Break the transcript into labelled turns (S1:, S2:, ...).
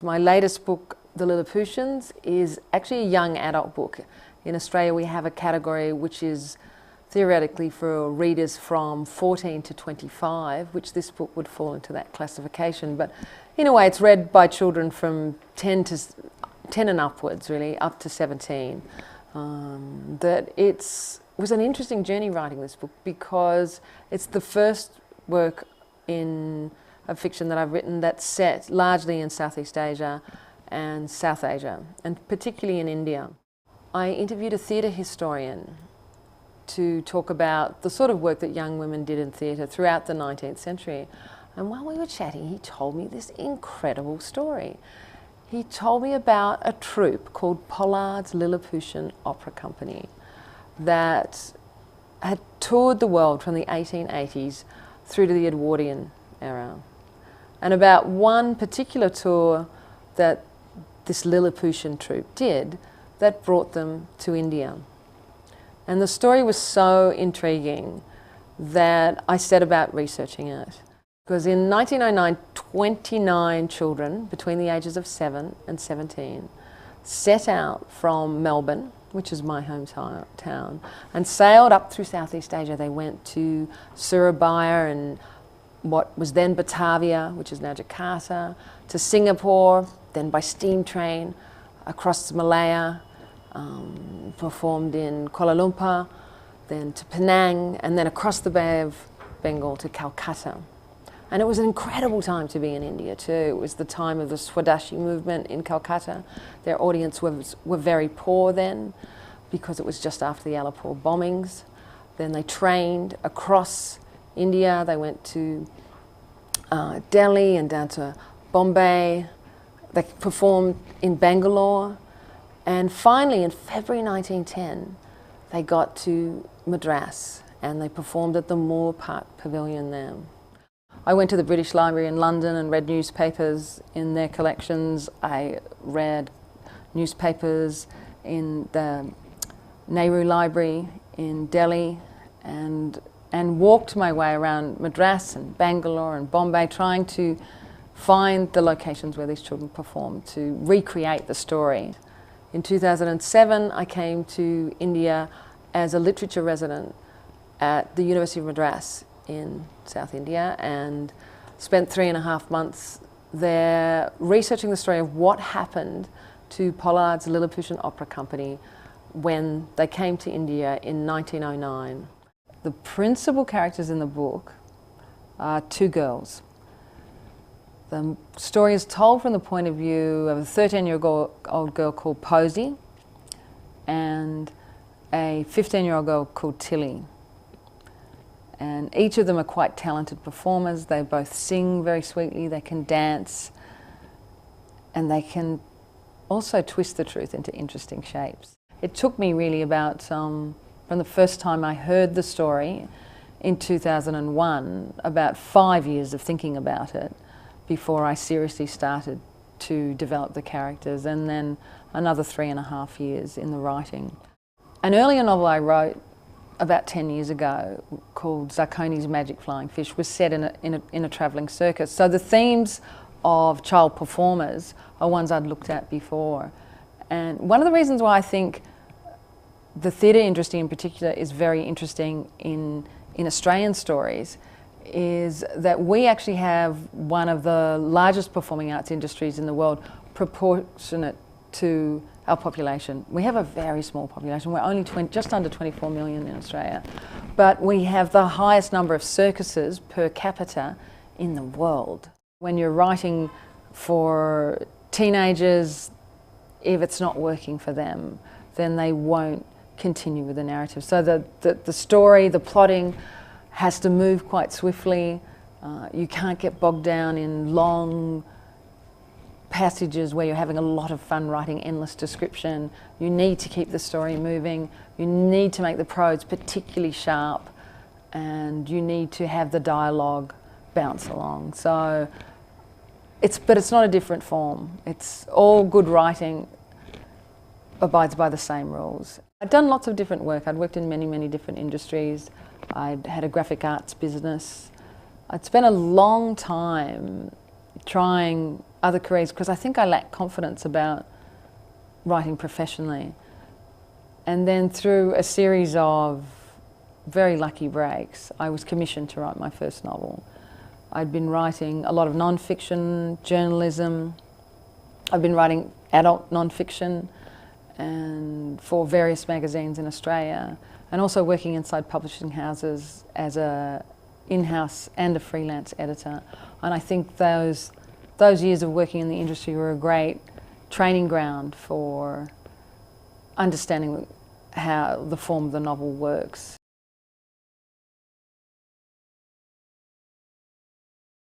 S1: My latest book, The LILLIPUTIANS, is actually a young adult book. In Australia we have a category which is theoretically for readers from 14 to 25, which this book would fall into that classification. But in a way it's read by children from 10 and upwards, really, up to 17. It was an interesting journey writing this book because it's the first work of fiction that I've written that's set largely in Southeast Asia and South Asia, and particularly in India. I interviewed a theatre historian to talk about the sort of work that young women did in theatre throughout the 19th century. And while we were chatting, he told me this incredible story. He told me about a troupe called Pollard's Lilliputian Opera Company that had toured the world from the 1880s through to the Edwardian era. And about one particular tour that this Lilliputian troupe did that brought them to India. And the story was so intriguing that I set about researching it. Because in 1909, 29 children between the ages of 7 and 17 set out from Melbourne, which is my hometown, and sailed up through Southeast Asia. They went to Surabaya and what was then Batavia, which is now Jakarta, to Singapore, then by steam train across Malaya, performed in Kuala Lumpur, then to Penang, and then across the Bay of Bengal to Calcutta. And it was an incredible time to be in India too. It was the time of the Swadeshi movement in Calcutta. Their audience were very poor then because it was just after the Alipur bombings. Then they trained across India. They went to Delhi and down to Bombay. They performed in Bangalore. And finally, in February 1910, they got to Madras and they performed at the Moore Park Pavilion there. I went to the British Library in London and read newspapers in their collections. I read newspapers in the Nehru Library in Delhi and walked my way around Madras and Bangalore and Bombay, trying to find the locations where these children performed to recreate the story. In 2007, I came to India as a literature resident at the University of Madras in South India and spent 3.5 months there researching the story of what happened to Pollard's Lilliputian Opera Company when they came to India in 1909. The principal characters in the book are 2 girls. The story is told from the point of view of a 13-year-old girl called Posy and a 15-year-old girl called Tilly. And each of them are quite talented performers. They both sing very sweetly, they can dance, and they can also twist the truth into interesting shapes. It took me really about, from the first time I heard the story in 2001, about 5 years of thinking about it before I seriously started to develop the characters, and then another 3.5 years in the writing. An earlier novel I wrote about 10 years ago called Zacconi's Magic Flying Fish was set in a travelling circus. So the themes of child performers are ones I'd looked at before. And one of the reasons why I think the theatre industry in particular is very interesting in Australian stories is that we actually have one of the largest performing arts industries in the world proportionate to our population. We have a very small population. We're only just under 24 million in Australia, but we have the highest number of circuses per capita in the world. When you're writing for teenagers, if it's not working for them, then they won't continue with the narrative. So the story, the plotting has to move quite swiftly. You can't get bogged down in long passages where you're having a lot of fun writing endless description. You need to keep the story moving. You need to make the prose particularly sharp, and you need to have the dialogue bounce along. So but it's not a different form. It's all good writing abides by the same rules. I'd done lots of different work. I'd worked in many, many different industries. I'd had a graphic arts business. I'd spent a long time trying other careers because I think I lacked confidence about writing professionally. And then through a series of very lucky breaks, I was commissioned to write my first novel. I'd been writing a lot of non-fiction, journalism. I'd been writing adult non-fiction and for various magazines in Australia, and also working inside publishing houses as a in-house and a freelance editor. And I think those years of working in the industry were a great training ground for understanding how the form of the novel works.